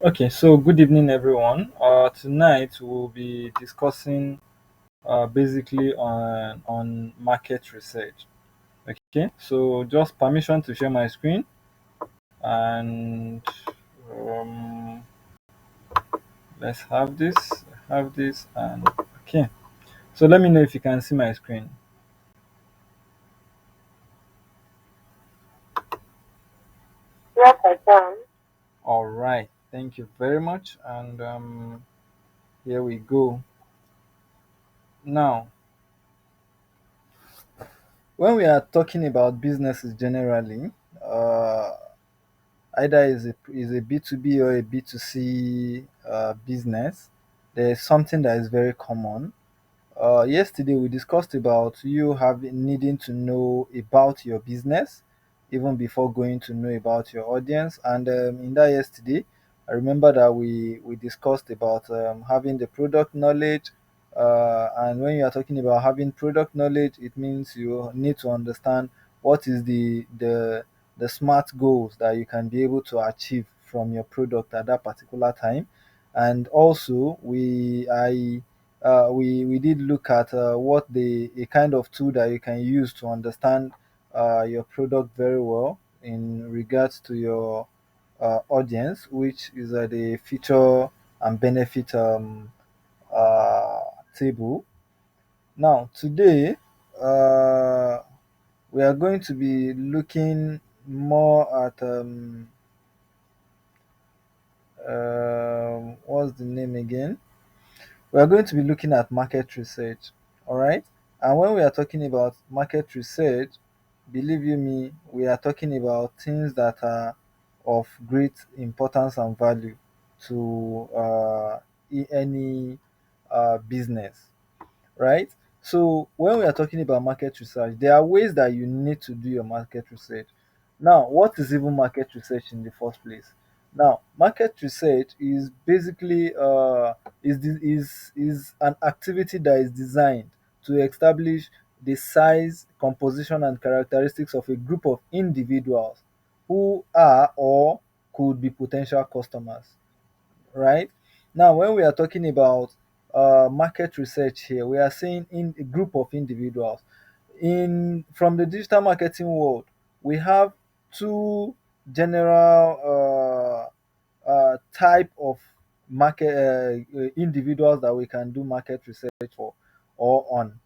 Okay, so good evening, everyone. Tonight we'll be discussing basically on market research. Okay, so just permission to share my screen and um, let's have this, and okay. So let me know if you can see my screen. Yes, I can. All right, thank you very much. And here we go. Now, when we are talking about businesses generally, uh, either is a B2B or a B2C business, there is something that is very common. Yesterday we discussed about you having needing to know about your business even before going to know about your audience. And in that yesterday, I remember that we discussed about having the product knowledge. And when you are talking about having product knowledge, it means you need to understand what is the smart goals that you can be able to achieve from your product at that particular time. And also we did look at what the a kind of tool that you can use to understand your product very well in regards to your audience, which is the feature and benefit uh, table. Now, today, uh, we are going to be looking more at what's the name again? We are going to be looking at market research. All right. And when we are talking about market research, believe you me, we are talking about things that are of great importance and value to any business, right? So when we are talking about market research, there are ways that you need to do your market research. Now, what is even market research in the first place? Now, market research is basically is an activity that is designed to establish the size, composition, and characteristics of a group of individuals who are or could be potential customers, right? Now, when we are talking about market research here, we are saying in a group of individuals. In From the digital marketing world, we have two general type of market individuals that we can do market research for or on.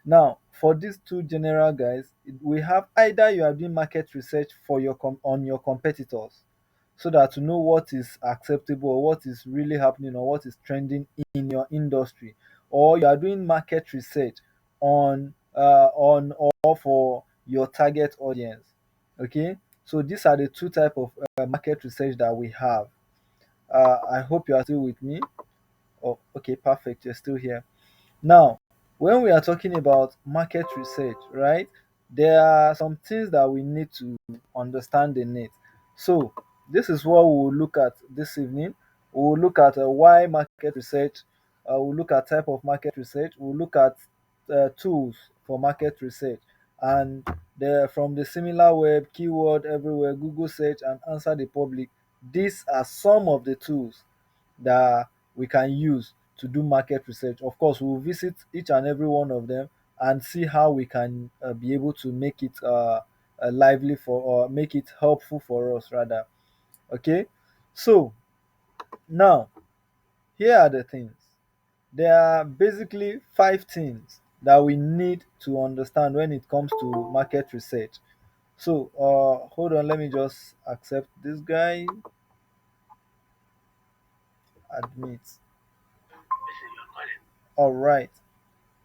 Now, for these two general guys, we have either you are doing market research for on your competitors, so that to know what is acceptable or what is really happening or what is trending in your industry, or you are doing market research on or for your target audience. Okay, so these are the two type of market research that we have. I hope you are still with me. Oh, okay, perfect, you're still here. Now, when we are talking about market research, right, there are some things that we need to understand in it. So, this is what we will look at this evening. We will look at why market research, we'll look at type of market research, we'll look at tools for market research, and from the similar web, keyword everywhere, Google search, and answer the public. These are some of the tools that we can use to do market research. Of course, we'll visit each and every one of them and see how we can be able to make it lively for or make it helpful for us rather. Okay, so now here are the things. There are basically five things that we need to understand when it comes to market research. So hold on, let me just accept this guy. Admit. All right.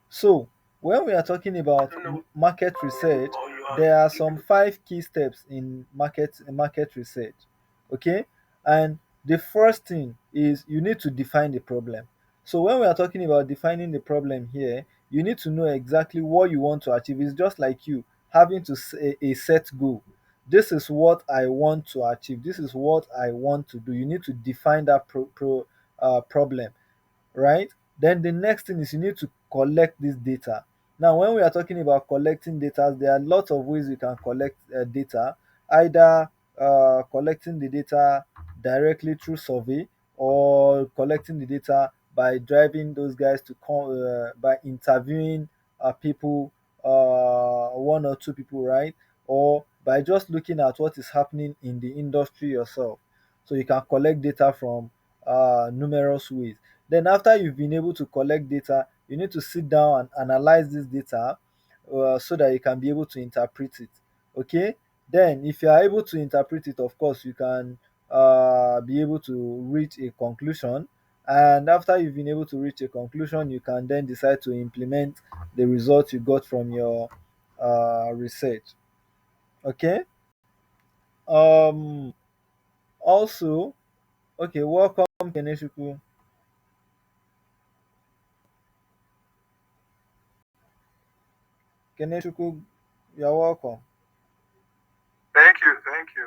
So, when we are talking about market research, there are some five key steps in market research. Okay, and the first thing is you need to define the problem. So, when we are talking about defining the problem here, you need to know exactly what you want to achieve. It's just like you having to say a set goal. This is what I want to achieve. This is what I want to do. You need to define that problem, right? Then the next thing is you need to collect this data. Now, when we are talking about collecting data, there are lots of ways you can collect data. Either collecting the data directly through survey, or collecting the data by driving those guys to come by interviewing people, one or two people, right? Or by just looking at what is happening in the industry yourself. So you can collect data from numerous ways. Then after you've been able to collect data, you need to sit down and analyze this data so that you can be able to interpret it. Okay. Then if you are able to interpret it, of course you can be able to reach a conclusion. And after you've been able to reach a conclusion, you can then decide to implement the results you got from your research. Okay. um Also, okay, welcome Keneshuku. Keneshuku, you're welcome. Thank you, thank you.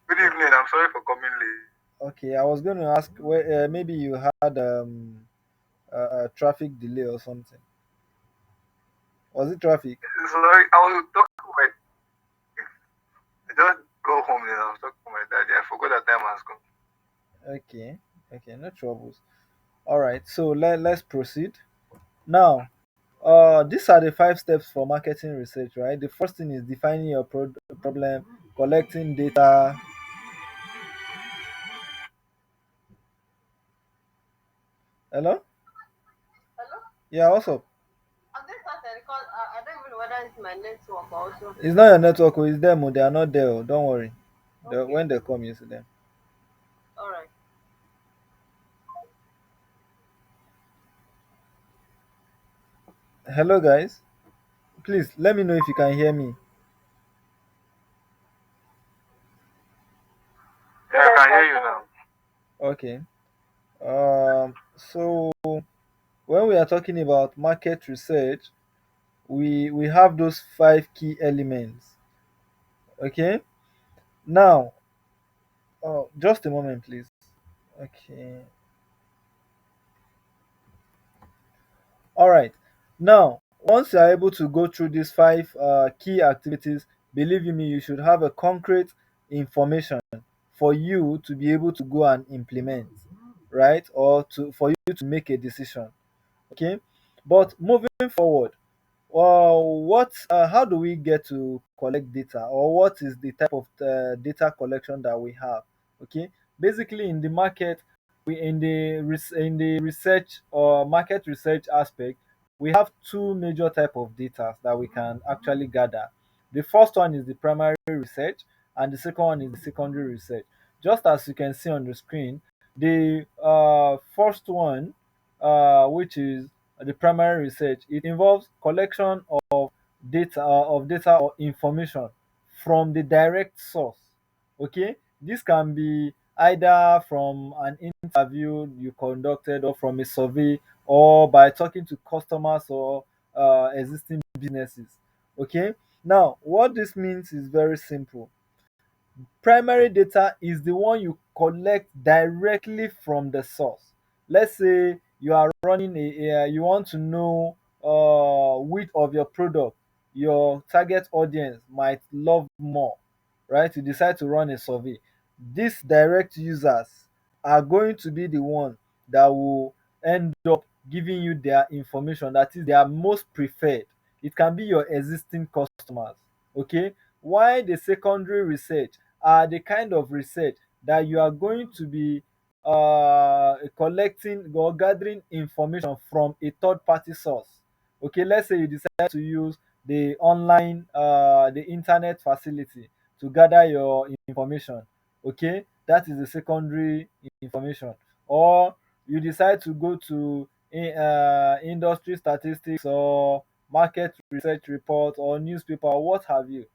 Good evening. I'm sorry for coming late. Okay, I was going to ask where maybe you had a traffic delay or something. Was it traffic? Sorry, I was talking to my. I just go home and I was talking to my daddy. I forgot that time has gone. Okay, okay, no troubles. All right, so let's proceed. Now, these are the 5 steps for marketing research, right? The first thing is defining your problem, collecting data. Hello? Yeah, what's up? I'm just started because I don't even know whether it's my network also. It's not your network, oh, it's them. Oh, they are not there. Oh, don't worry. Okay. When they come, you see them. All right. Hello, guys. Please let me know if you can hear me. Yeah, I can hear you now. Okay. So when we are talking about market research, we have those 5 key elements. Okay. Now, just a moment, please. Okay. All right. Now, once you are able to go through these 5 key activities, believe you me, you should have a concrete information for you to be able to go and implement, right? Or to for you to make a decision. Okay. But moving forward, how do we get to collect data, or what is the type of data collection that we have? Okay, basically in the market, in the research or market research aspect, we have two major type of data that we can actually gather. The first one is the primary research, and the second one is the secondary research. Just as you can see on the screen, the first one, which is the primary research, it involves collection of data or information from the direct source. Okay, this can be either from an interview you conducted, or from a survey, or by talking to customers or existing businesses. Okay, now what this means is very simple. Primary data is the one you collect directly from the source. Let's say you are running you want to know which of your product your target audience might love more, right? You decide to run a survey. These direct users are going to be the one that will end up giving you their information, that is their most preferred. It can be your existing customers. Okay, why the secondary research are the kind of research that you are going to be collecting or gathering information from a third party source. Okay, let's say you decide to use the internet facility to gather your information. Okay, that is the secondary information. Or you decide to go to industry statistics or market research report or newspaper or what have you.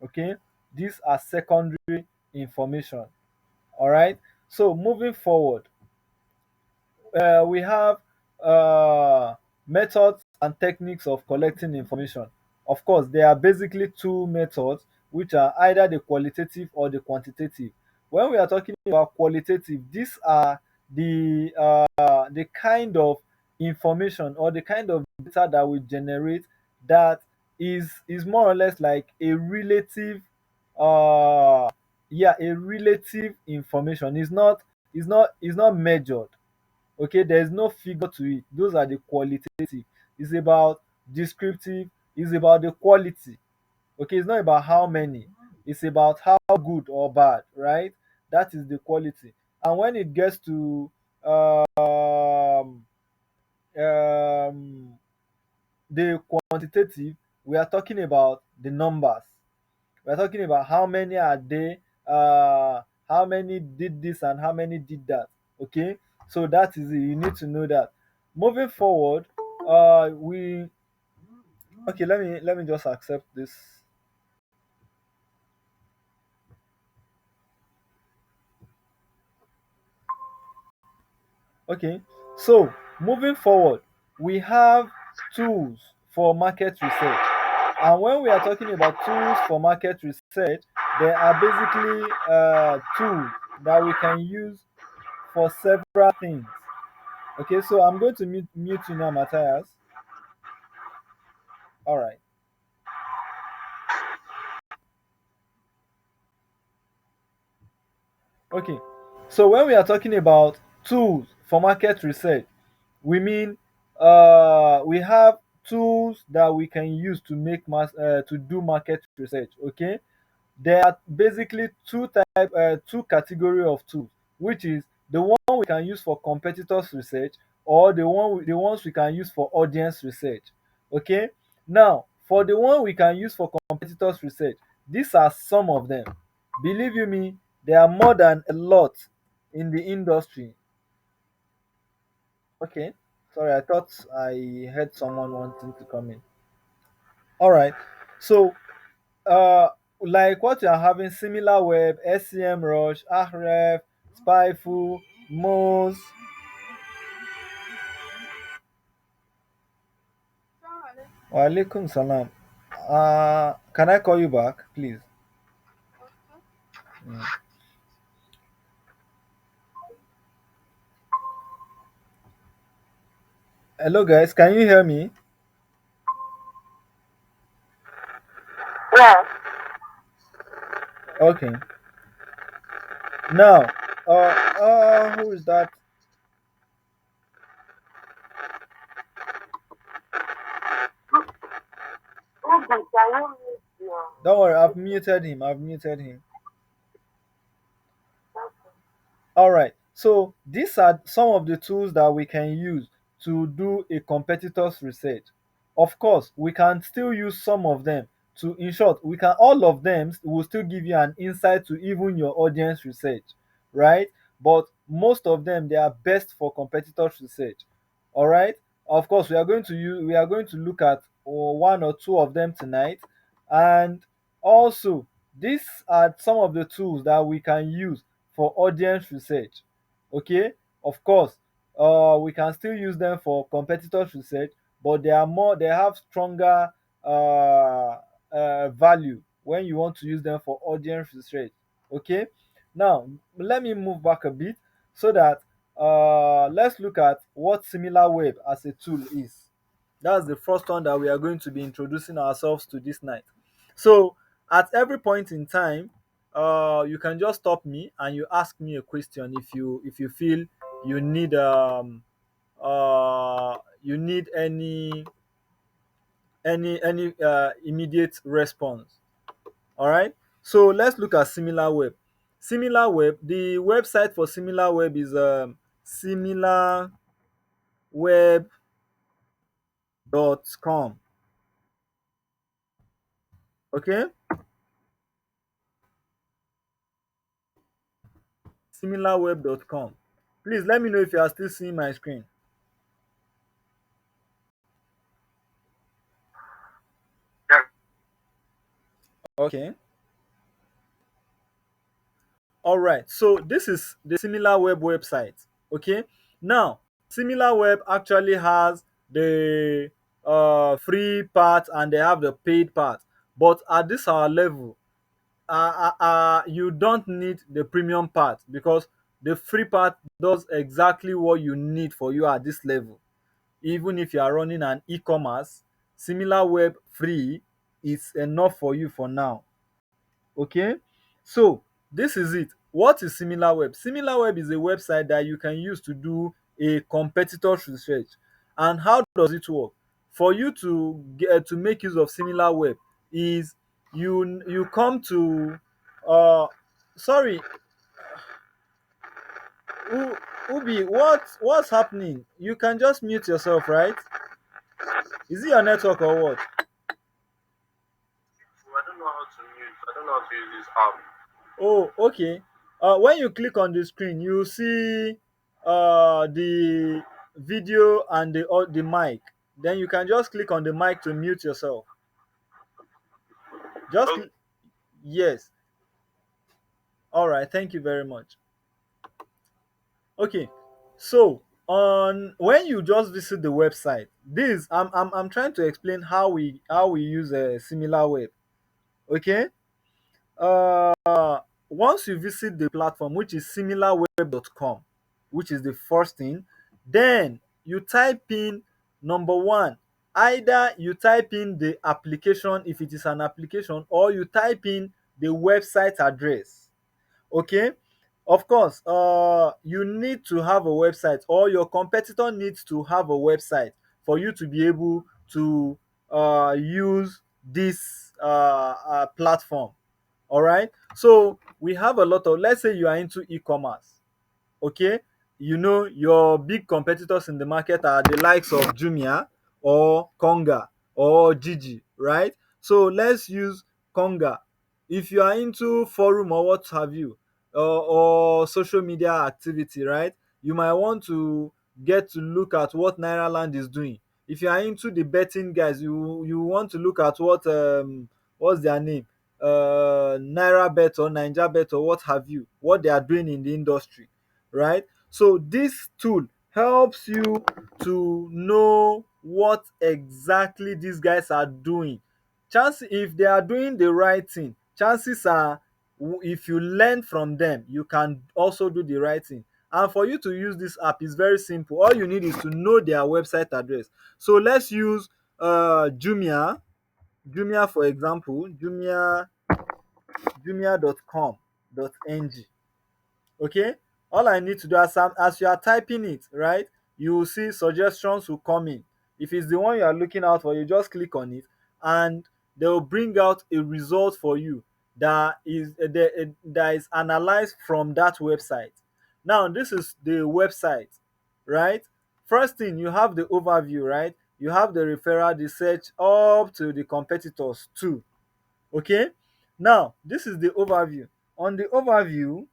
Okay, these are secondary information. All right. So moving forward, we have uh, methods and techniques of collecting information. Of course, there are basically two methods, which are either the qualitative or the quantitative. When we are talking about qualitative, these are the kind of information or the kind of data that we generate that is more or less like a relative, uh yeah, a relative information. It's not is not measured. Okay, there's no figure to it. Those are the qualitative. It's about descriptive. It's about the quality. Okay, it's not about how many. It's about how good or bad, right? That is the quality. And when it gets to um, the quantitative, we are talking about the numbers. We're talking about how many are they, how many did this and how many did that. Okay, so that is it. You need to know that. Moving forward, we okay. Let me just accept this. Okay, so moving forward, we have tools for market research. And when we are talking about tools for market research, there are basically tools that we can use for several things. Okay, so I'm going to mute you now, Matthias. All right. Okay, so when we are talking about tools for market research, we mean we have tools that we can use to to do market research. Okay, there are basically two category of tools, which is the one we can use for competitors research, or the ones we can use for audience research. Okay, now for the one we can use for competitors research, these are some of them. Believe you me, there are more than a lot in the industry. Okay, sorry, I thought I heard someone wanting to come in. All right, so uh like what you are having, similar web, SCM rush, Ahref, Spyful, Moz. Walaikum salam. Can I call you back, please? Mm. Hello guys, can you hear me? Yeah. Okay, now who is that? Okay, can you mute your Don't worry, I've video? muted him. I've muted him. Okay. All right. So these are some of the tools that we can use to do a competitor's research. Of course, we can still use some of them to, in short, we can all of them will still give you an insight to even your audience research, right? But most of them they are best for competitors research. All right. Of course, we are going to look at one or two of them tonight, and also these are some of the tools that we can use for audience research. Okay, of course, we can still use them for competitors research, but they have stronger value when you want to use them for audience research. Okay, now let me move back a bit so that let's look at what similar web as a tool is. That's the first one that we are going to be introducing ourselves to this night. So at every point in time, you can just stop me and you ask me a question if you feel you need you need any immediate response. All right. So let's look at similar web. Similar web. The website for similar web is similarweb.com. Okay, similarweb.com. Please let me know if you are still seeing my screen. Yeah. Okay. All right. So this is the similar web website. Okay. Now, similar web actually has the free part and they have the paid part. But at this our level, you don't need the premium part because the free part does exactly what you need for you at this level. Even if you are running an e-commerce, similar web free is enough for you for now. Okay, so this is it. what is SimilarWeb? SimilarWeb is a website that you can use to do a competitor's research. And how does it work? For you to get to make use of SimilarWeb is you come to uh sorry, Ubi, what's happening? You can just mute yourself, right? Is it your network or what? I don't know how to mute. I don't know how to use this app. Oh, okay. When you click on the screen, you see the video and the mic. Then you can just click on the mic to mute yourself. Just Oh, cl- yes. All right. Thank you very much. Okay. So on when you just visit the website, this I'm trying to explain how we use a similar web. Okay. Once you visit the platform, which is similarweb.com, which is the first thing, then you type in number one. Either you type in the application if it is an application, or you type in the website address. Okay. Of course, you need to have a website, or your competitor needs to have a website for you to be able to use this platform. All right. So we have a lot of, let's say you are into e-commerce. Okay. You know, your big competitors in the market are the likes of Jumia or Konga or Gigi, right? So let's use Konga. If you are into forum or what have you, or social media activity, right? You might want to get to look at what Naira Land is doing. If you are into the betting guys, you want to look at what's their name, Naira Bet or Ninja Bet or what have you, what they are doing in the industry, right? So this tool helps you to know what exactly these guys are doing. Chance if they are doing the right thing, chances are if you learn from them, you can also do the right thing. And for you to use this app is very simple. All you need is to know their website address. So let's use Jumia for example, jumia.com.ng. Okay, all I need to do, as you are typing it, right, you will see suggestions will come in. If it's the one you are looking out for, you just click on it, and they will bring out a result for you that is analyzed from that website. Now this is the website, right? First thing, you have the overview, right? You have the referral, the search, up to the competitors too. Okay, now this is the overview. On the overview,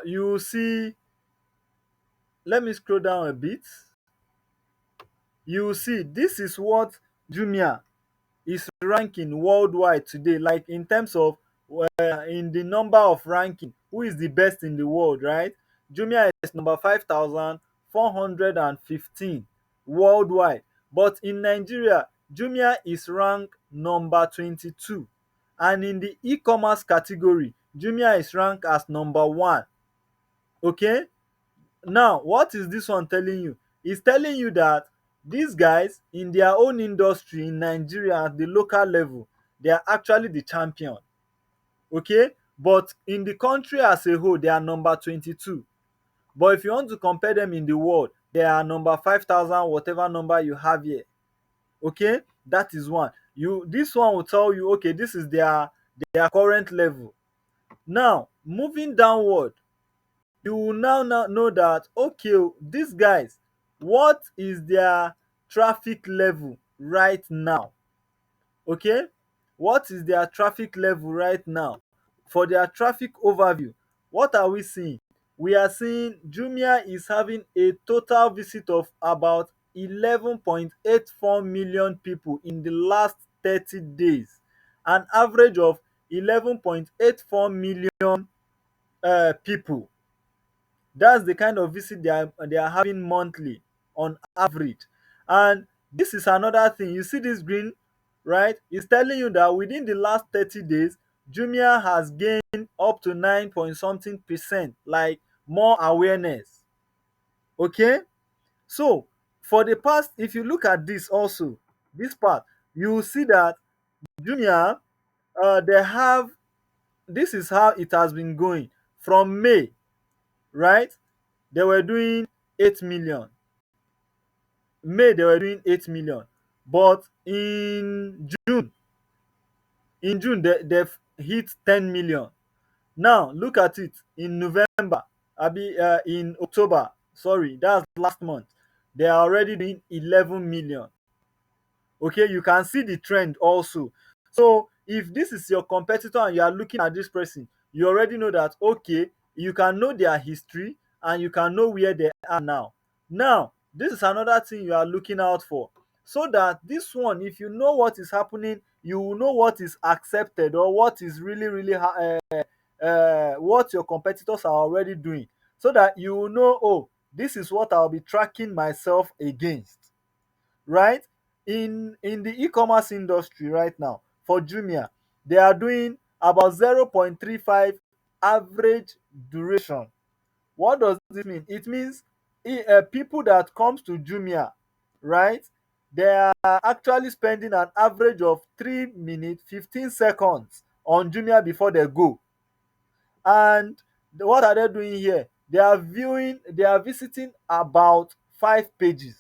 you see, let me scroll down a bit. You see, this is what Jumia is ranking worldwide today, like in terms of in the number of ranking, who is the best in the world, right? Jumia is number 5,415 worldwide, but in Nigeria, Jumia is ranked number 22, and in the e-commerce category, Jumia is ranked as number one. Okay. Now, what is this one telling you? It's telling you that these guys in their own industry in Nigeria at the local level, they are actually the champion. Okay? But in the country as a whole, they are number 22. But if you want to compare them in the world, they are number 5,000, whatever number you have here. Okay? That is one. This one will tell you, okay, this is their current level. Now, moving downward, you will now know that, okay, these guys, what is their traffic level right now? Okay, what is their traffic level right now? For their traffic overview, what are we seeing? We are seeing Jumia is having a total visit of about 11.84 million people in the last 30 days, an average of 11.84 million people. That's the kind of visit they are having monthly on average. And this is another thing. You see this green, right? It's telling you that within the last 30 days, Jumia has gained up to 9 point something percent, like more awareness. Okay? So for the past, if you look at this also, this part, you will see that Jumia, they have this is how it has been going from May, right? They were doing 8 million. May they were doing 8 million. But in June they've hit 10 million. Now look at it in November, in October, sorry, that's last month. They are already doing 11 million. Okay, you can see the trend also. So if this is your competitor and you are looking at this person, you already know that, okay, you can know their history and you can know where they are now. Now this is another thing you are looking out for, so that this one, if you know what is happening, you will know what is accepted or what is really really what your competitors are already doing, so that you will know, oh, this is what I'll be tracking myself against, right? In the e-commerce industry right now, for Jumia, they are doing about 0.35 average duration. What does this mean? It means people that comes to Jumia, right, they are actually spending an average of 3 minutes 15 seconds on Jumia before they go. And what are they doing here? They are visiting about 5 pages.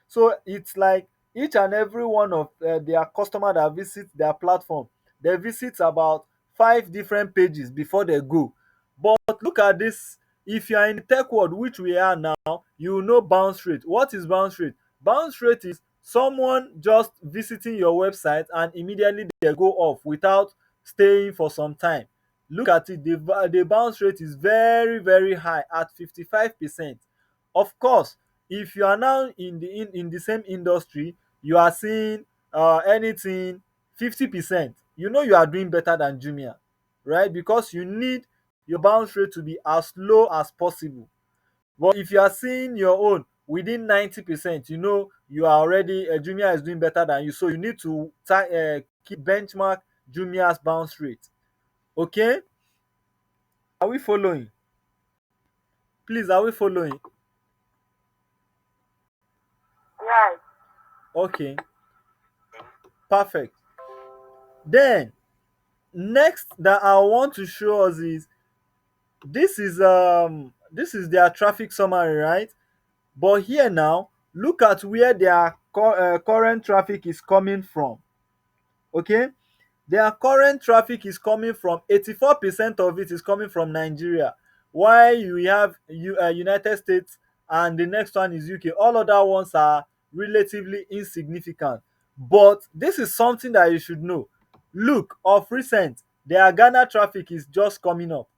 So it's like each and every one of their customer that visit their platform, they visit about 5 different pages before they go. But look at this. If you are in the tech world, which we are now, you know bounce rate. What is bounce rate? Bounce rate is someone just visiting your website and immediately they go off without staying for some time. Look at it, the bounce rate is very very high at 55%. Of course, if you are now in the same industry, you are seeing anything 50%, you know you are doing better than Jumia, right? Because you need your bounce rate to be as low as possible. But if you are seeing your own within 90%, you know you are already Jumia is doing better than you, so you need to keep benchmark Jumia's bounce rate. Okay, are we following? Please, are we following? Right. Okay, perfect. Then next that I want to show us is this is their traffic summary, right? But here now, look at where their current traffic is coming from. Okay, their current traffic is coming from 84% of it is coming from Nigeria, while you have United States, and the next one is UK. All other ones are relatively insignificant. But this is something that you should know. Look, of recent, their Ghana traffic is just coming up.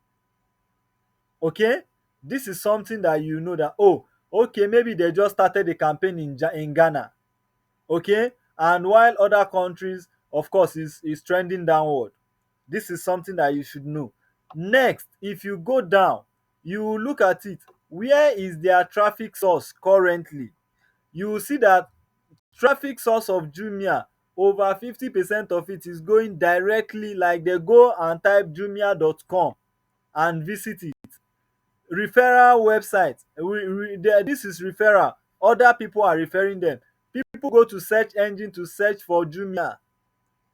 Okay, this is something that you know that, oh, okay, maybe they just started the campaign in Ghana. Okay, and while other countries, of course, is trending downward. This is something that you should know. Next, if you go down, you will look at it, where is their traffic source currently? You will see that traffic source of Jumia, over 50% of it is going directly, like they go and type jumia.com and visit it. Referral website, this is referral, other people are referring them. People go to search engine to search for Jumia,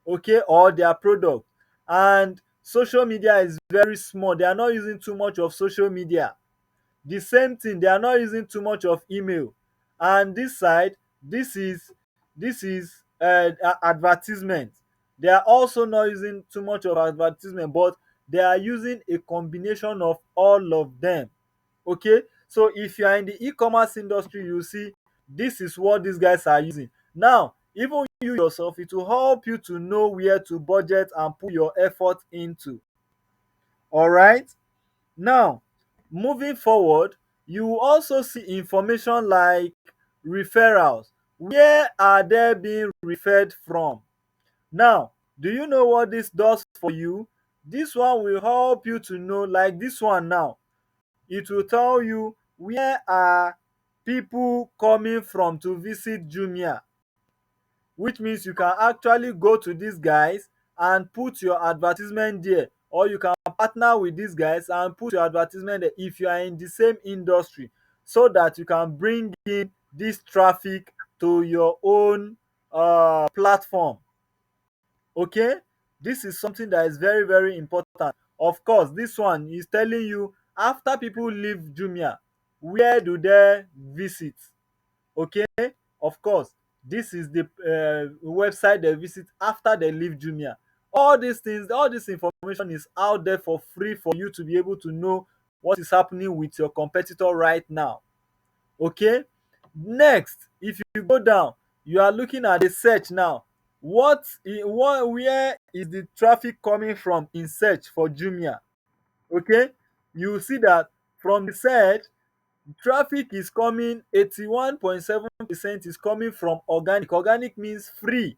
okay, or their product. And social media is very small, they are not using too much of social media. The same thing, they are not using too much of email. And this side, this is advertisement. They are also not using too much of advertisement, but they are using a combination of all of them. Okay, so if you are in the e-commerce industry, you see this is what these guys are using. Now even you yourself, it will help you to know where to budget and put your effort into. All right, now moving forward, you will also see information like referrals. Where are they being referred from? Now, do you know what this does for you? This one will help you to know, like this one now, it will tell you where are people coming from to visit Jumia, which means you can actually go to these guys and put your advertisement there, or you can partner with these guys and put your advertisement there if you are in the same industry, so that you can bring in this traffic to your own platform. Okay, this is something that is very very important. Of course, this one is telling you after people leave Jumia, where do they visit? Okay, of course, this is the website they visit after they leave Jumia. All these things, all this information is out there for free for you to be able to know what is happening with your competitor right now. Okay, next, if you go down, you are looking at the search now. Where is the traffic coming from in search for Jumia? Okay, you see that from the search, traffic is coming 81.7% is coming from organic. Organic means free.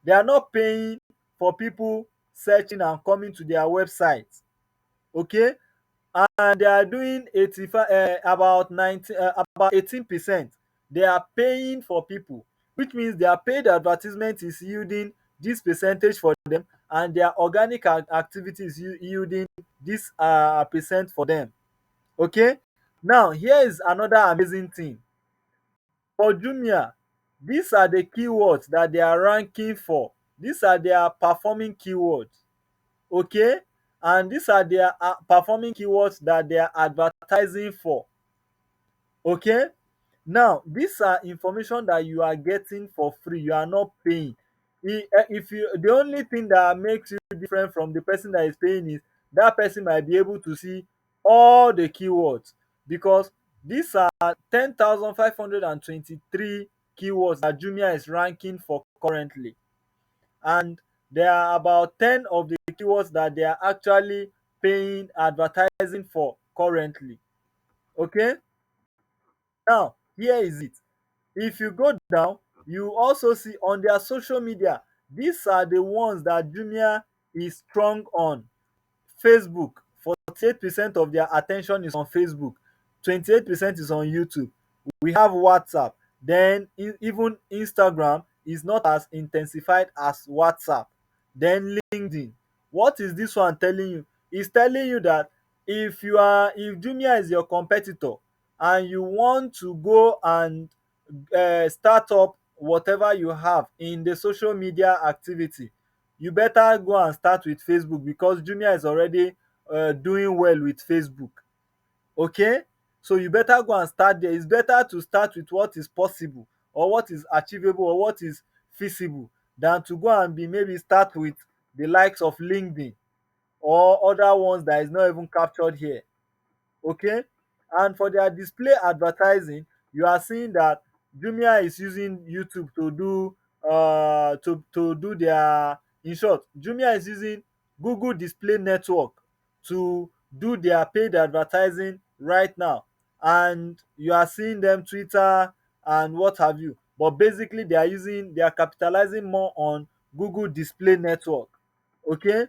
They are not paying for people searching and coming to their website. Okay, and they are doing 85 about 90 about 18%. They are paying for people, which means their paid advertisement is yielding this percentage for them, and their organic activity is yielding this percent for them. Okay, now here is another amazing thing for Jumia. These are the keywords that they are ranking for. These are their performing keywords. Okay, and these are their performing keywords that they are advertising for. Okay, now these are information that you are getting for free, you are not paying. If you, the only thing that makes you different from the person that is paying is that person might be able to see all the keywords, because these are 10,523 keywords that Jumia is ranking for currently, and there are about 10 of the keywords that they are actually paying advertising for currently. Okay, now here is it. If you go down, you also see on their social media, these are the ones that Jumia is strong on. Facebook, 48% of their attention is on Facebook, 28% is on YouTube. We have WhatsApp, then even Instagram is not as intensified as WhatsApp. Then LinkedIn. What is this one telling you? It's telling you that if Jumia is your competitor and you want to go and start up whatever you have in the social media activity, you better go and start with Facebook, because Jumia is already doing well with Facebook. Okay, so you better go and start there. It's better to start with what is possible or what is achievable or what is feasible than to go and be maybe start with the likes of LinkedIn or other ones that is not even captured here. Okay, and for their display advertising, you are seeing that Jumia is using YouTube to do to do their, in short, Jumia is using Google Display Network to do their paid advertising right now, and you are seeing them Twitter and what have you, but basically they are capitalizing more on Google Display Network. Okay,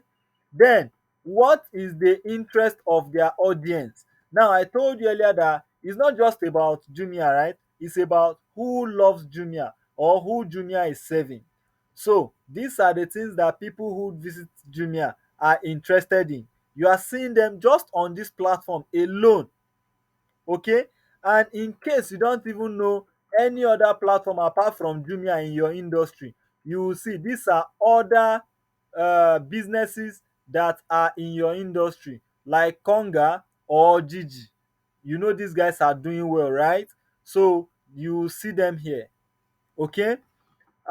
then what is the interest of their audience? Now, I told you earlier that it's not just about Jumia, right? It's about who loves Jumia or who Jumia is serving. So these are the things that people who visit Jumia are interested in. You are seeing them just on this platform alone. Okay, and in case you don't even know any other platform apart from Jumia in your industry, you will see these are other businesses that are in your industry, like Konga or Gigi. You know these guys are doing well, right? So you will see them here. Okay,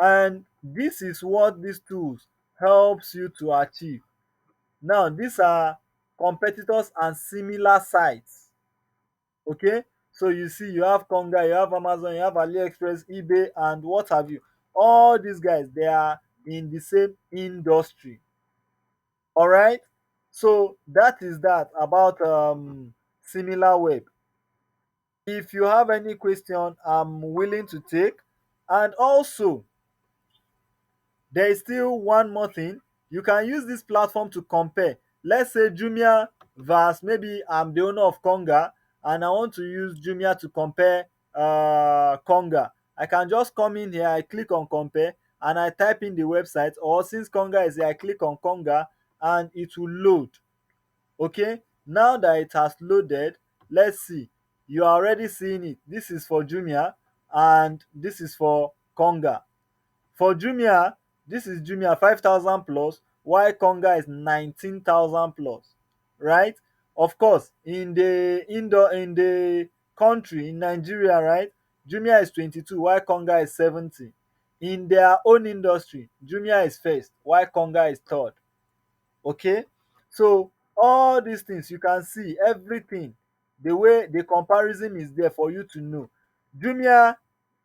and this is what these tools helps you to achieve. Now these are competitors and similar sites. Okay, so you see, you have Konga, you have Amazon, you have AliExpress, eBay, and what have you. All these guys, they are in the same industry. All right, so that is that about similar web. If you have any question, I'm willing to take. And also, there is still one more thing. You can use this platform to compare. Let's say Jumia versus, maybe I'm the owner of Konga and I want to use Jumia to compare Konga. I can just come in here, I click on compare, and I type in the website, or since Konga is here, I click on Konga and it will load. Okay, now that it has loaded, let's see. You are already seeing it. This is for Jumia and this is for Konga. For Jumia, this is Jumia 5,000 plus, while Konga is 19,000 plus. right? Of course, in the country, in Nigeria, right, Jumia is 22 while Konga is 70. In their own industry, Jumia is first while Konga is third. Okay, so all these things you can see everything, the way the comparison is there for you to know. Jumia,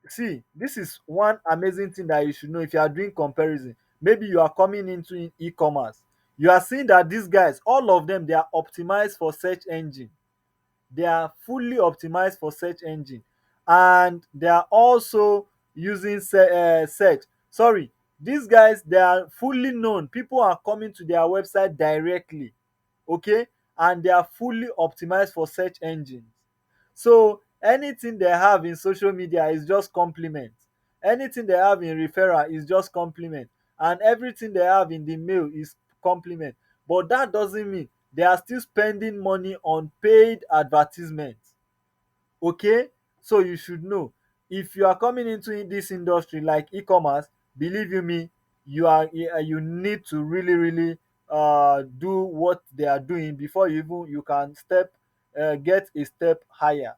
see, this is one amazing thing that you should know if you are doing comparison. Maybe you are coming into e-commerce, you are seeing that these guys, all of them, they are optimized for search engine. They are fully optimized for search engine, and they are also using search. Sorry, these guys, they are fully known, people are coming to their website directly. Okay, and they are fully optimized for search engines. So anything they have in social media is just compliment, anything they have in referral is just compliment, and everything they have in the mail is compliment. But that doesn't mean they are still spending money on paid advertisement. Okay, so you should know, if you are coming into this industry like e-commerce, believe you me, you need to really really do what they are doing before you can get a step higher.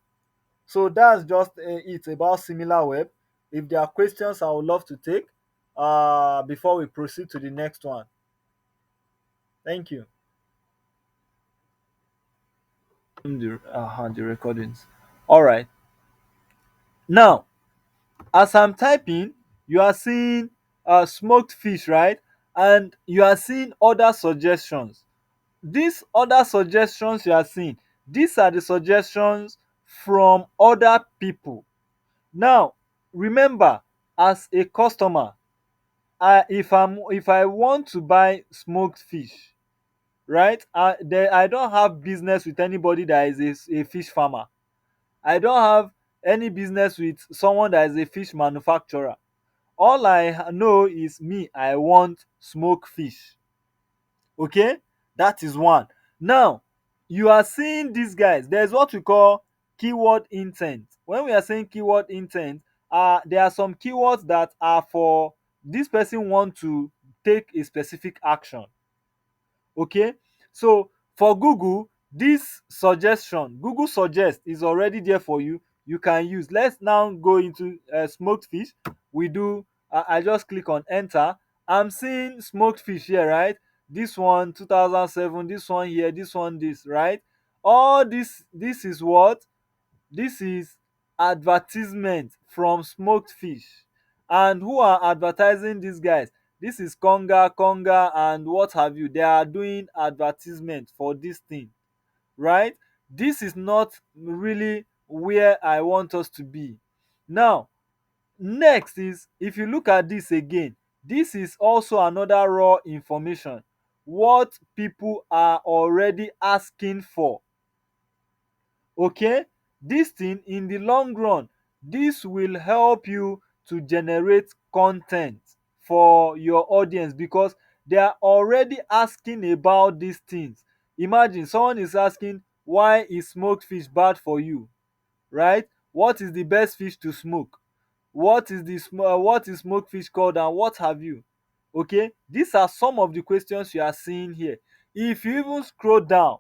So that's just it about similar web. If there are questions, I would love to take before we proceed to the next one. Thank you. The recordings. All right. Now, as I'm typing, you are seeing smoked fish, right? And you are seeing other suggestions. These other suggestions you are seeing, these are the suggestions from other people. Now, remember, as a customer, if I want to buy smoked fish, right? I don't have business with anybody that is a fish farmer. I don't have any business with someone that is a fish manufacturer. All I know is me, I want smoked fish. Okay, that is one. Now, you are seeing these guys, there's what we call keyword intent. When we are saying keyword intent, there are some keywords that are for this person want to take a specific action. Okay, so for Google, this suggestion, Google suggest, is already there for you. You can use. Let's now go into smoked fish. We do. I just click on enter. I'm seeing smoked fish here, right? This one 2007, this one here, this one this, right? All this is what, this is advertisement from smoked fish. And who are advertising these guys? This is Konga, and what have you. They are doing advertisement for this thing, right? This is not really where I want us to be. Now, next is, if you look at this again, this is also another raw information. What people are already asking for. Okay, this thing in the long run, this will help you to generate content for your audience, because they are already asking about these things. Imagine someone is asking, why is smoked fish bad for you, right? What is the best fish to smoke? What is smoked fish called, and what have you. Okay, these are some of the questions you are seeing here. If you even scroll down,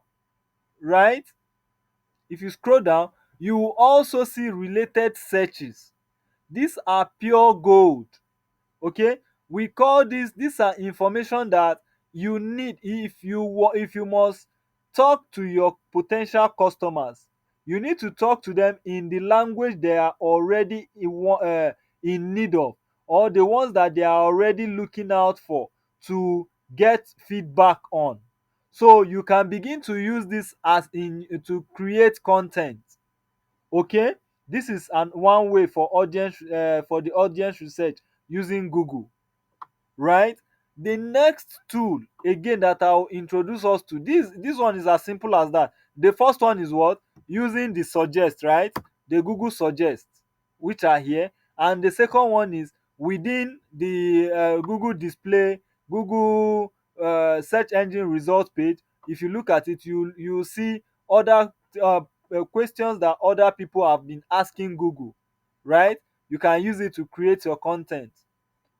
right, if you scroll down, you will also see related searches. These are pure gold. Okay, we call these are information that you need if you must talk to your potential customers. You need to talk to them in the language they are already in need of, or the ones that they are already looking out for to get feedback on. So you can begin to use this as in to create content. Okay, this is one way for the audience research using Google, right? The next tool again that I'll introduce us to, this one is as simple as that. The first one is what, using the suggest, right? The Google suggest, which are here. And the second one is within the Google display, Google search engine results page. If you look at it, you see other questions that other people have been asking Google, right? You can use it to create your content.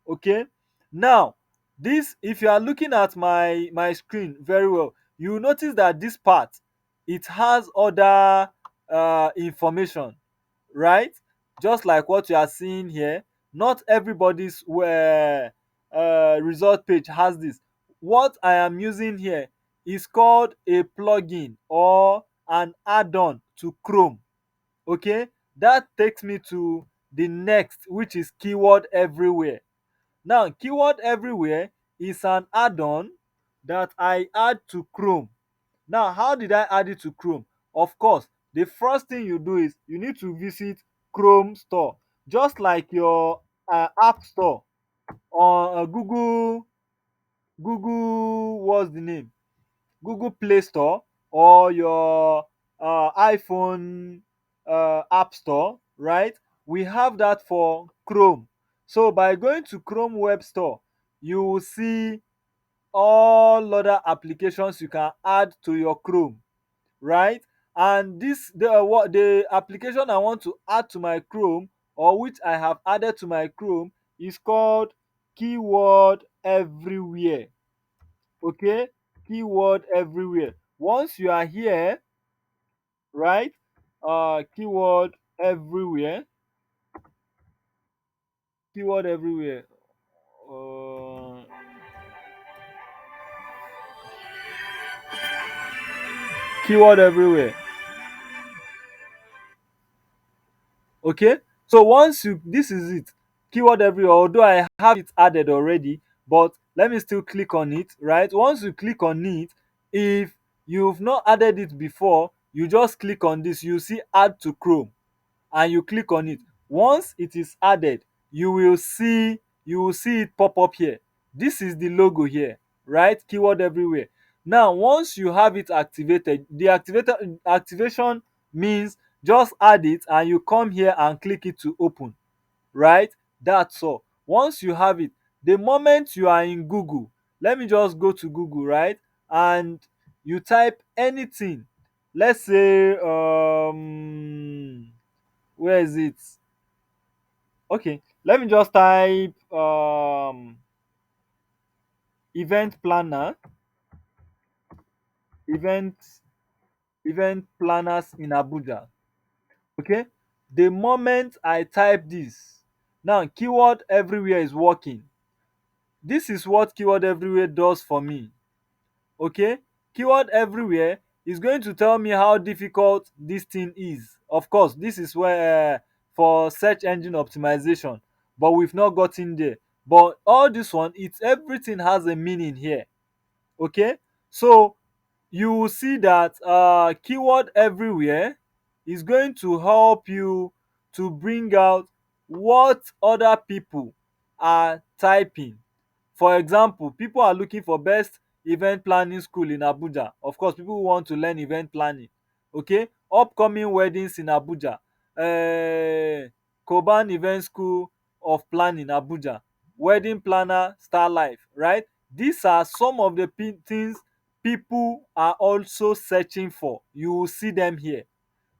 Okay, now, this, if you are looking at my screen very well, you will notice that this part, it has other information, right? Just like what you are seeing here, not everybody's result page has this. What I am using here is called a plugin or an add-on to Chrome. Okay, that takes me to the next, which is keyword everywhere. Now, keyword everywhere is an add-on that I add to Chrome. Now, how did I add it to Chrome? Of course, the first thing you do is you need to visit Chrome store, just like your App Store on Google, what's the name? Google Play Store, or your iPhone App Store, right? We have that for Chrome. So by going to Chrome Web Store, you will see all other applications you can add to your Chrome, right? And this the application I want to add to my Chrome, or which I have added to my Chrome, is called Keyword Everywhere. Okay, Keyword Everywhere. Once you are here, right? Keyword Everywhere. Keyword Everywhere. uh, Keyword Everywhere. Okay, so once you, this is it, Keyword Everywhere. Although I have it added already, but let me still click on it, right? Once you click on it, if you've not added it before, you just click on this, you see add to Chrome, and you click on it. Once it is added, you will see it pop up here. This is the logo here, right? Keyword Everywhere. Now, once you have it activated, the activation means just add it and you come here and click it to open, right? That's all. Once you have it, the moment you are in Google, let me just go to Google, right? And you type anything. Let's say where is it? Okay, let me just type event planner, event event planners in Abuja. Okay, the moment I type this, now Keyword Everywhere is working. This is what Keyword Everywhere does for me. Okay, Keyword Everywhere is going to tell me how difficult this thing is. Of course, this is where for search engine optimization, but we've not gotten there. But all this one, it's everything has a meaning here. Okay, so you will see that Keyword Everywhere is going to help you to bring out what other people are typing. For example, people are looking for best event planning school in Abuja. Of course, people who want to learn event planning. Okay, upcoming weddings in Abuja. Koban Event School of Planning Abuja. Wedding planner Star Life, right? These are some of the things people are also searching for. You will see them here.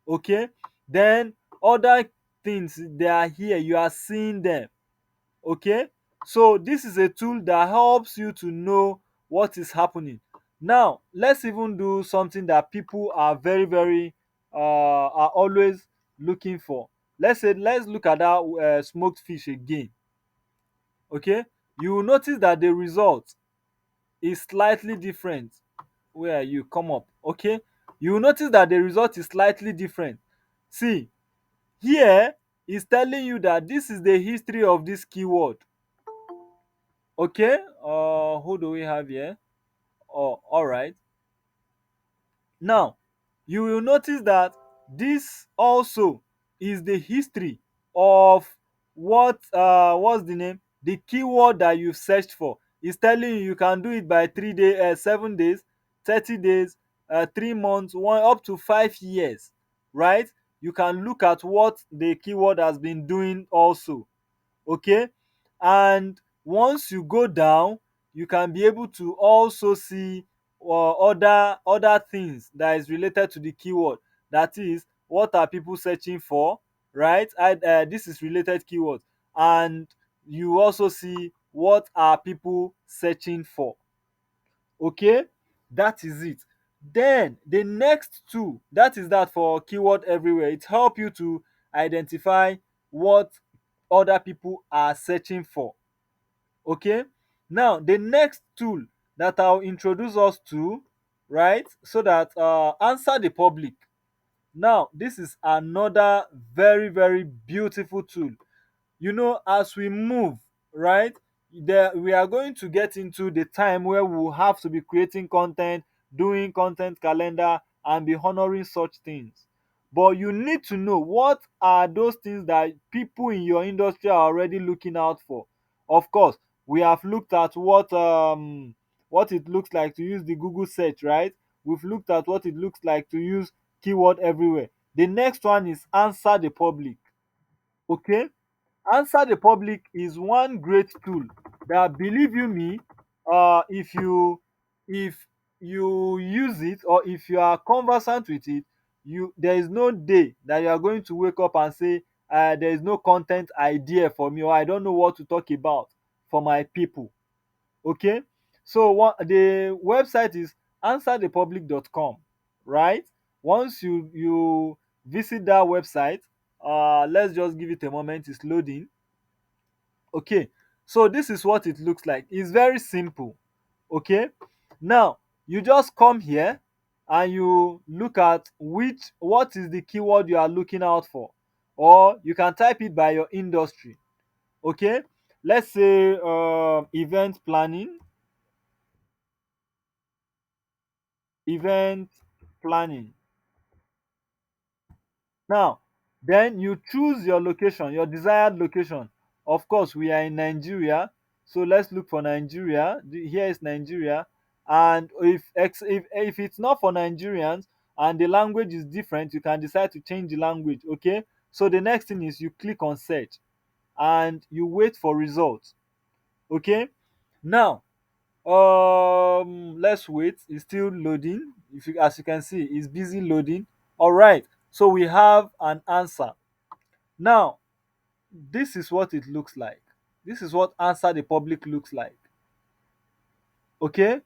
Okay, then other things, they are here, you are seeing them. Okay, so this is a tool that helps you to know what is happening. Now let's even do something that people are very are always looking for. Let's look at that smoked fish again. Okay, you will notice that the result is slightly different. Where you come up, okay, you will notice that the result is slightly different. See, here is telling you that this is the history of this keyword. Okay, who do we have here? Oh, all right. Now, you will notice that this also is the history of what's the name? The keyword that you searched for. It's telling you you can do it by 3 days, 7 days, 30 days, 3 months, one up to 5 years, right? You can look at what the keyword has been doing also. Okay, and once you go down, you can be able to also see other things that is related to the keyword. That is, what are people searching for, right? This is related keywords. And you also see what are people searching for. Okay, that is it. Then the next two, that is that for keyword everywhere, it help you to identify what other people are searching for. Okay, now the next tool that I'll introduce us to, right, so that answer the public. Now this is another very very beautiful tool. As we move, right, there we are going to get into the time where we will have to be creating content, doing content calendar, and be honoring such things. But you need to know what are those things that people in your industry are already looking out for. Of course, we have looked at what it looks like to use the Google search, right? We've looked at what it looks like to use keyword everywhere. The next one is answer the public. Okay, answer the public is one great tool that, believe you me, if you use it, or if you are conversant with it, there is no day that you are going to wake up and say, there is no content idea for me, or I don't know what to talk about for my people. Okay, so the website is answerthepublic.com, right? Once you visit that website, let's just give it a moment, it's loading. Okay, so this is what it looks like. It's very simple. Okay, now you just come here and you look at what is the keyword you are looking out for, or you can type it by your industry. Okay, let's say event planning. event planning Now, then you choose your location, your desired location. Of course, we are in Nigeria, so let's look for Nigeria. Here is Nigeria, and if it's not for Nigerians and the language is different, you can decide to change the language. Okay, so the next thing is you click on search and you wait for results. Okay, now let's wait, it's still loading. As you can see, it's busy loading. All right, so we have an answer. Now this is what it looks like. This is what answer the public looks like. Okay,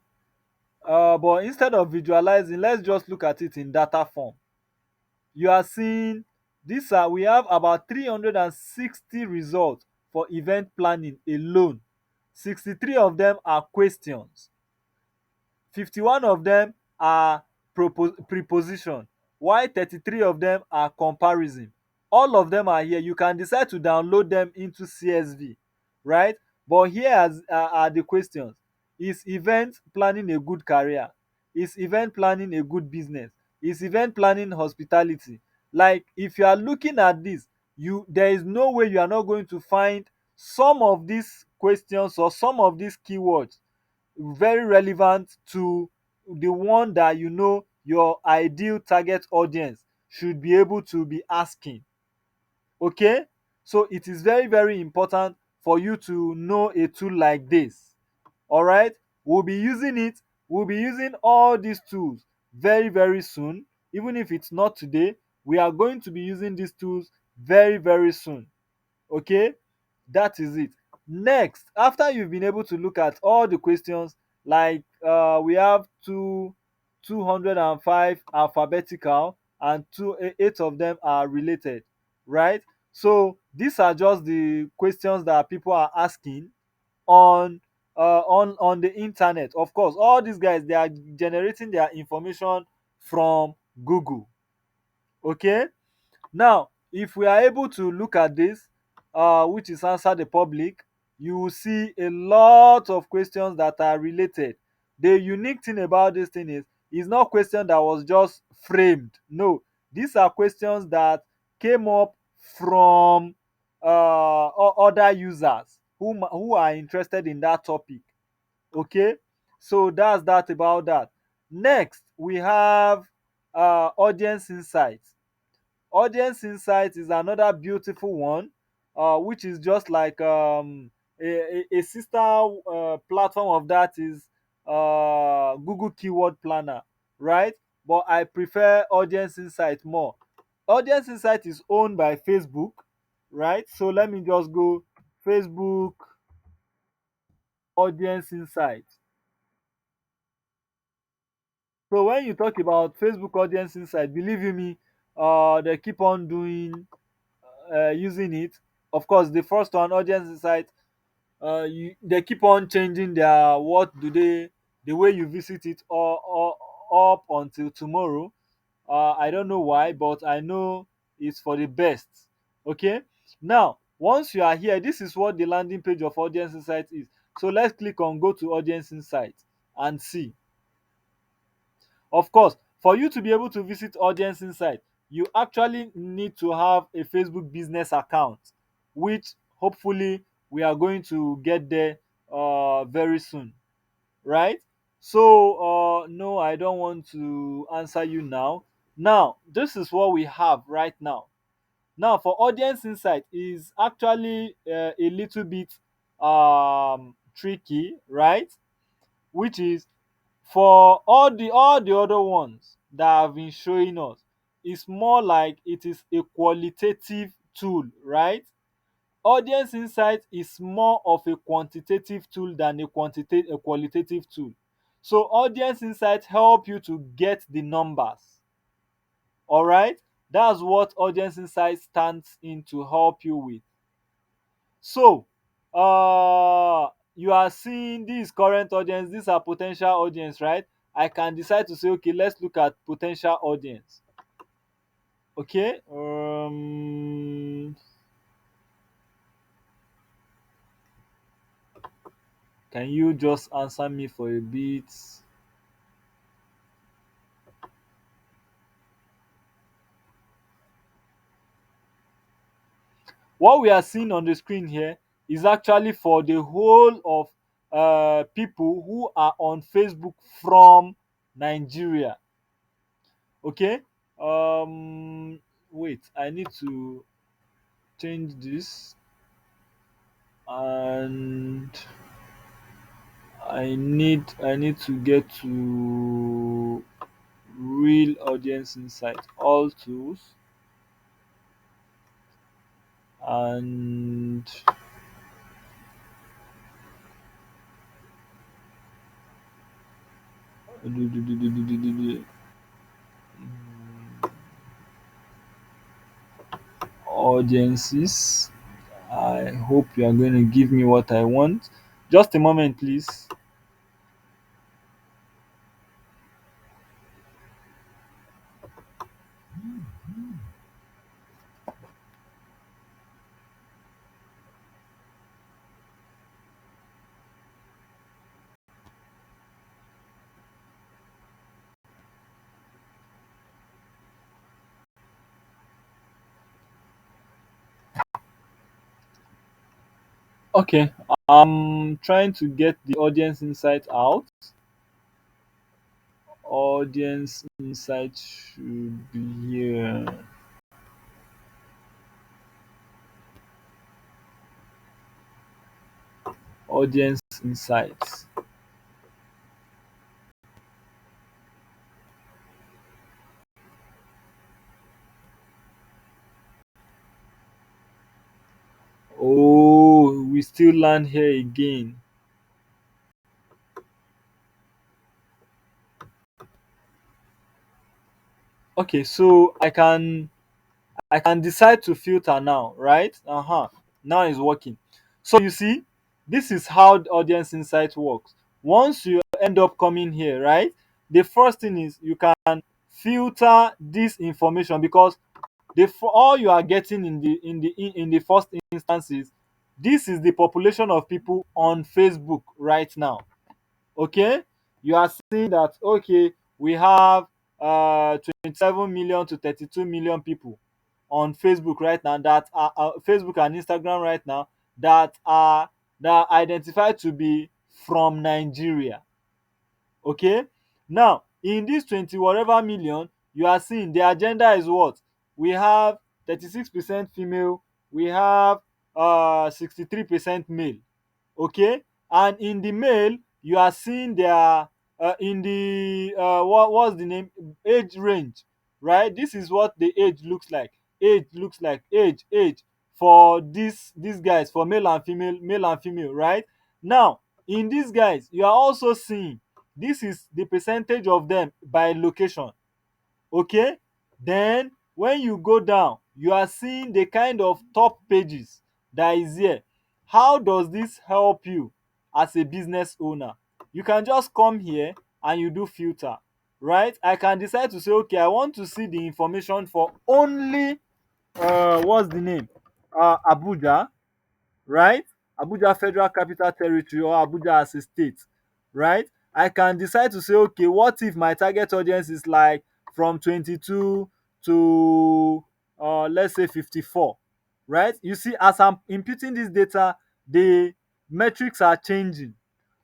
but instead of visualizing, let's just look at it in data form. You are seeing we have about 360 results for event planning alone. 63 of them are questions, 51 of them are preposition, while 33 of them are comparison. All of them are here. You can decide to download them into CSV, right? But are the questions. Is event planning a good career? Is event planning a good business? Is event planning hospitality? Like, if you are looking at this, there is no way you are not going to find some of these questions or some of these keywords very relevant to the one that your ideal target audience should be able to be asking. Okay, so it is very very important for you to know a tool like this. All right, we'll be using all these tools very very soon. Even if it's not today, we are going to be using these tools very very soon. Okay, that is it. Next, after you've been able to look at all the questions, like we have 205 alphabetical, and eight of them are related, right? So these are just the questions that people are asking on on the internet. Of course, all these guys, they are generating their information from Google. Okay, now, if we are able to look at this, which is answer the public, you will see a lot of questions that are related. The unique thing about this thing is, it's not question that was just framed. No, these are questions that came up from other users who are interested in that topic. Okay, so that's that about that. Next, we have audience insights. Audience insight is another beautiful one, which is just like a sister platform of that is Google Keyword Planner, right? But I prefer Audience Insight more. Audience Insight is owned by Facebook, right? So let me just go Facebook Audience Insight. So when you talk about Facebook audience insight, believe you me, they keep on doing using it. Of course, the first one, audience insight, they keep on changing their what do they the way you visit it, or up until tomorrow. I don't know why, but I know it's for the best. Okay. Now, once you are here, this is what the landing page of Audience Insight is. So let's click on go to Audience Insight and see. Of course, for you to be able to visit Audience Insight, you actually need to have a Facebook business account, which hopefully we are going to get there very soon, right? So, no, I don't want to answer you now. Now, this is what we have right now. Now, for Audience Insight is actually a little bit tricky, right? Which is for all the other ones that have been showing us, it's more like it is a qualitative tool, right? Audience insight is more of a quantitative tool than a qualitative tool. So audience insight help you to get the numbers. All right, that's what audience insight stands in to help you with. So you are seeing this current audience, these are potential audience, right? I can decide to say, okay, let's look at potential audience. Okay. Can you just answer me for a bit? What we are seeing on the screen here is actually for the whole of people who are on Facebook from Nigeria. Okay. Wait, I need to change this, and I need to get to real audience insight, all tools, and audiences. I hope you are going to give me what I want. Just a moment, please. Okay, I'm trying to get the audience insight out. Audience insight should be here. Audience insights. Oh, we still land here again. Okay, so I can decide to filter now, right? Now it's working. So you see, this is how the audience insight works. Once you end up coming here, right? The first thing is you can filter this information, because all you are getting in the first instance is this is the population of people on Facebook right now. Okay, you are seeing that, okay, we have 27 million to 32 million people on Facebook right now, that are Facebook and Instagram right now, that are identified to be from Nigeria. Okay, now in this 20 whatever million, you are seeing the agenda is what we have: 36% female, we have 63% male. Okay, and in the male you are seeing their in the what's the name, age range, right? This is what the age looks like. Age for these guys, for male and female, right? Now in these guys you are also seeing This is the percentage of them by location. Okay, then when you go down, you are seeing the kind of top pages that is here. How does this help you as a business owner? You can just come here and you do filter, right? I can decide to say, okay, I want to see the information for only what's the name, Abuja, right? Abuja Federal Capital Territory or Abuja as a state, right? I can decide to say, okay, what if my target audience is like from 22 to let's say 54, right? You see, as I'm inputting this data, the metrics are changing.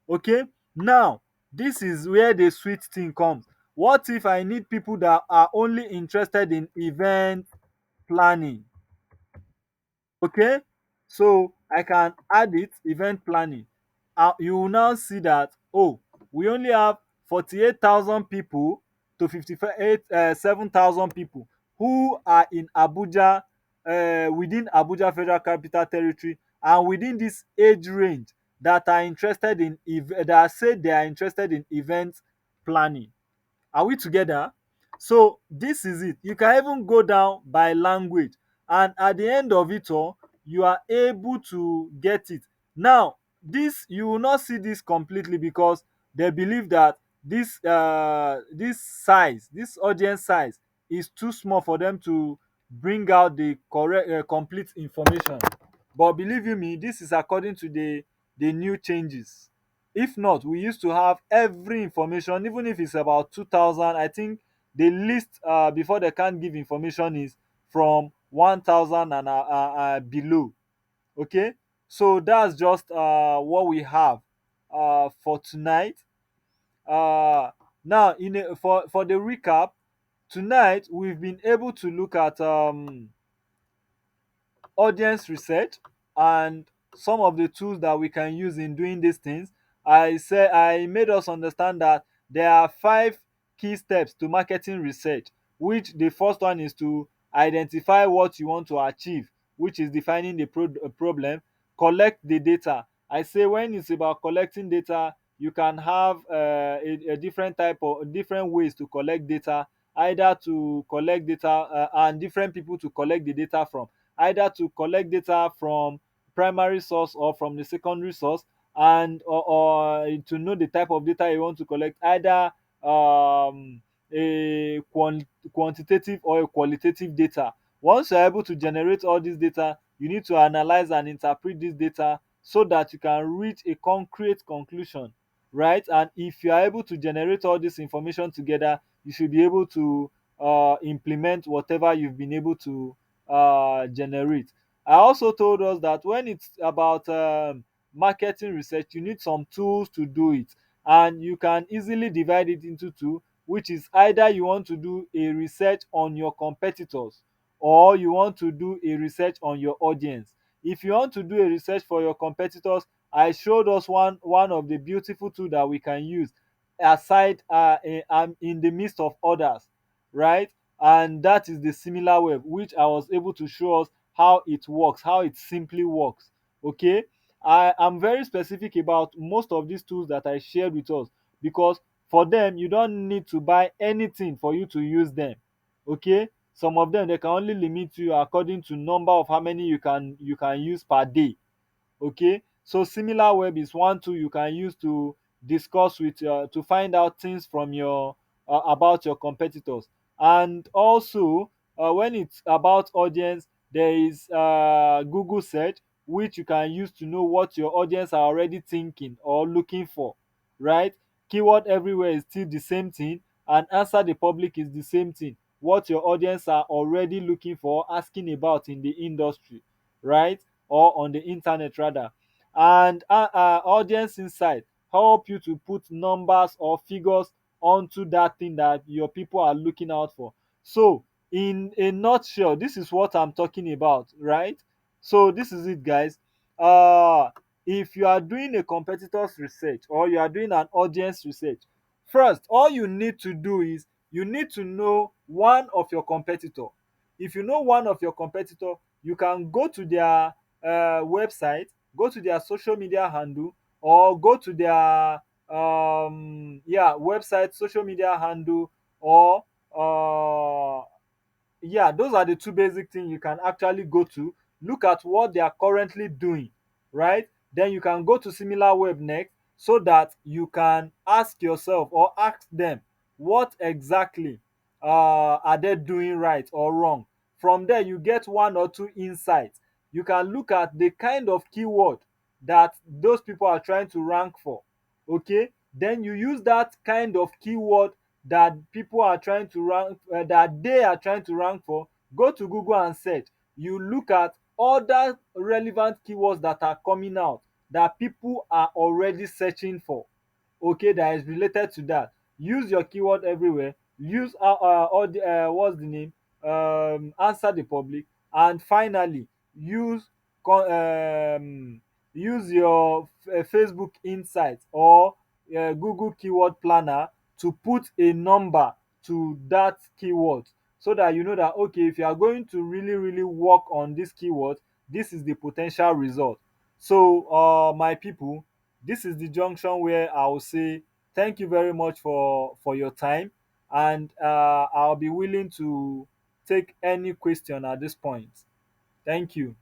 Okay, now this is where the sweet thing comes. What if I need people that are only interested in event planning? Okay, so I can add it, event planning. You will now see that, oh, we only have 48,000 people to 7,000 people who are in Abuja, within Abuja Federal Capital Territory, and within this age range that are interested in that say they are interested in event planning. Are we together? So this is it. You can even go down by language, and at the end of it all, you are able to get it. Now, this you will not see this completely because they believe that this size, this audience size, is too small for them to bring out the correct complete information. But believe you me, this is according to the new changes. If not, we used to have every information, even if it's about 2,000. I think the list before they can give information is from 1,000 and below. Okay, so that's just what we have for tonight. uh Now, for the recap, tonight we've been able to look at audience research and some of the tools that we can use in doing these things. I made us understand that there are 5 key steps to marketing research, which the first one is to identify what you want to achieve, which is defining the problem. Collect the data. I say when it's about collecting data, you can have a different type of different ways to collect data, either to collect data and different people to collect the data from, either to collect data from primary source or from the secondary source, and or to know the type of data you want to collect, either a quantitative or a qualitative data. Once you're able to generate all this data, you need to analyze and interpret this data so that you can reach a concrete conclusion, right? And if you are able to generate all this information together, you should be able to implement whatever you've been able to generate. I also told us that when it's about marketing research, you need some tools to do it, and you can easily divide it into two, which is either you want to do a research on your competitors or you want to do a research on your audience. If you want to do a research for your competitors, I showed us one of the beautiful tools that we can use aside in the midst of others, right? And that is the similar web, which I was able to show us how it works, how it simply works. Okay, I am very specific about most of these tools that I shared with us, because for them you don't need to buy anything for you to use them. Okay, some of them they can only limit you according to number of how many you can use per day. Okay, so similar web is one tool you can use to discuss with to find out things from your about your competitors. And also, when it's about audience, there is Google search, which you can use to know what your audience are already thinking or looking for, right? Keyword everywhere is still the same thing, and answer the public is the same thing, what your audience are already looking for, asking about in the industry, right? Or on the internet rather. And audience insight help you to put numbers or figures onto that thing that your people are looking out for. So in a nutshell, this is what I'm talking about, right? So this is it, guys. uh if you are doing a competitors research or you are doing an audience research, first all you need to do is you need to know one of your competitor. If you know one of your competitor, you can go to their website, go to their social media handle, or go to their yeah, website, social media handle, or yeah, those are the two basic things you can actually go to. Look at what they are currently doing, right? Then you can go to similar web next, so that you can ask yourself or ask them what exactly are they doing right or wrong. From there you get one or two insights. You can look at the kind of keyword that those people are trying to rank for. Okay, then you use that kind of keyword that people are trying to rank, that they are trying to rank for. Go to Google and search. You look at other relevant keywords that are coming out, that people are already searching for, okay, that is related to that. Use your keyword everywhere. Use all the what's the name, answer the public. And finally, use con- um use your Facebook insights or Google keyword planner to put a number to that keyword, so that you know that, okay, if you are going to really really work on this keyword, this is the potential result. So my people, this is the junction where I'll say thank you very much for your time, and I'll be willing to take any question at this point. Thank you.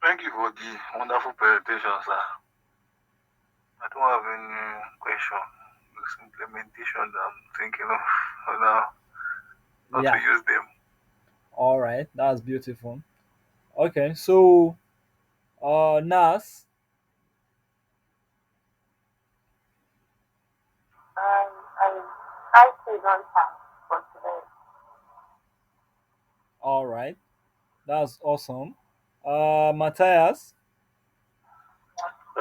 Thank you for the wonderful presentation, sir. I don't have any question. It's implementation that I'm thinking of now, how to Yeah. use them. All right, that's beautiful. Okay, so Nas. I still don't have for today. All right, that's awesome. Matthias.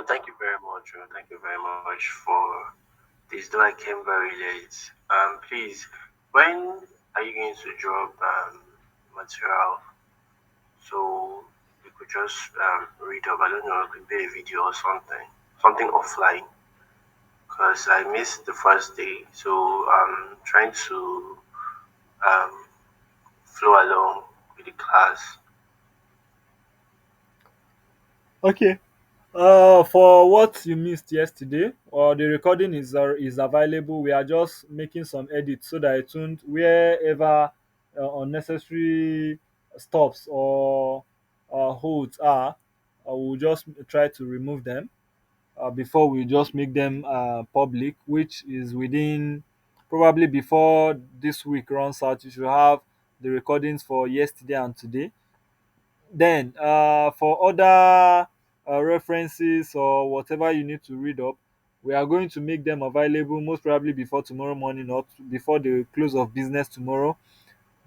Thank you very much. Thank you very much for this. Though I came very late. Please, when are you going to drop material so we could just read up? I don't know, it could be a video or something, something offline. Because I missed the first day, so I'm trying to um, flow along with the class. Okay. For what you missed yesterday, the recording is available. We are just making some edits so that it won't, wherever unnecessary stops or holds are, we'll just try to remove them before we just make them public, which is within, probably before this week runs out. You should have the recordings for yesterday and today. Then, for other references or whatever you need to read up, we are going to make them available most probably before tomorrow morning or before the close of business tomorrow.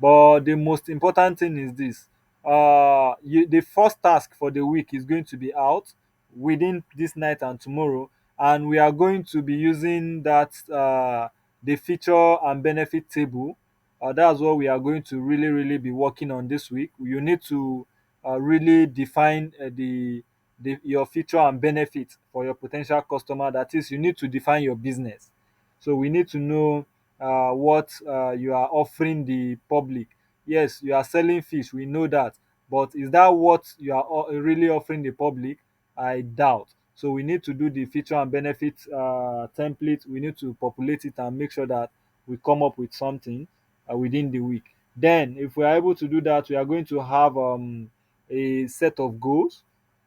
But the most important thing is this: the first task for the week is going to be out within this night and tomorrow, and we are going to be using that the feature and benefit table. That's what we are going to really really be working on this week. You need to really define your feature and benefit for your potential customer. That is, you need to define your business. So we need to know what you are offering the public. Yes, you are selling fish, we know that, but is that what you are really offering the public? I doubt. So we need to do the feature and benefit template. We need to populate it and make sure that we come up with something within the week. Then, if we are able to do that, we are going to have a set of goals.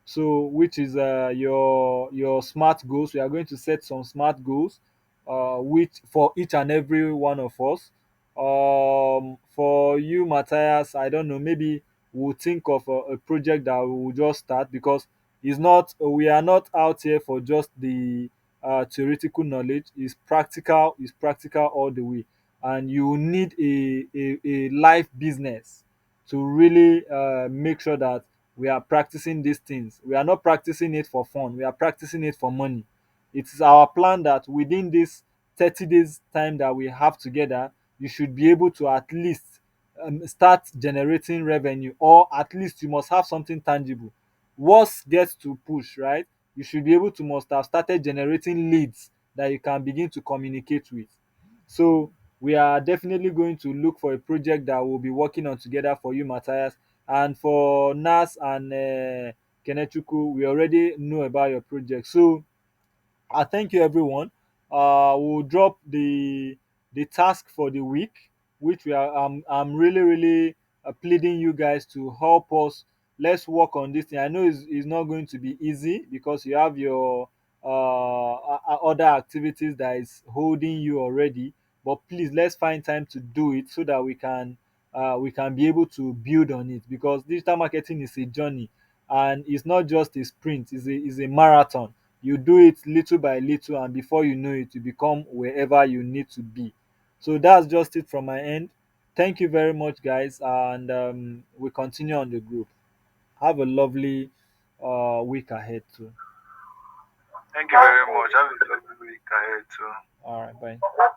So, which is your smart goals. We are going to set some smart goals, which for each and every one of us. For you, Matthias, I don't know. Maybe we'll think of a project that we will just start, because it's not. We are not out here for just the theoretical knowledge. It's practical. It's practical all the way, and you need a life business to really make sure that we are practicing these things. We are not practicing it for fun. We are practicing it for money. It is our plan that within this 30 days time that we have together, you should be able to at least start generating revenue, or at least you must have something tangible. Worst gets to push, right? You should be able to must have started generating leads that you can begin to communicate with. So we are definitely going to look for a project that we'll be working on together for you, Matthias. And for Nas and Kenechukwu, we already know about your project. So I thank you, everyone. We'll drop the task for the week, which we are. I'm really really pleading you guys to help us. Let's work on this thing. I know it's not going to be easy because you have your other activities that is holding you already. But please, let's find time to do it so that we can be able to build on it, because digital marketing is a journey, and it's not just a sprint. It's a marathon. You do it little by little, and before you know it, you become wherever you need to be. So that's just it from my end. Thank you very much, guys, and we continue on the group. Have a lovely week ahead too. Thank you Thank very you. much. Have a lovely week ahead too. All right, bye. Lovely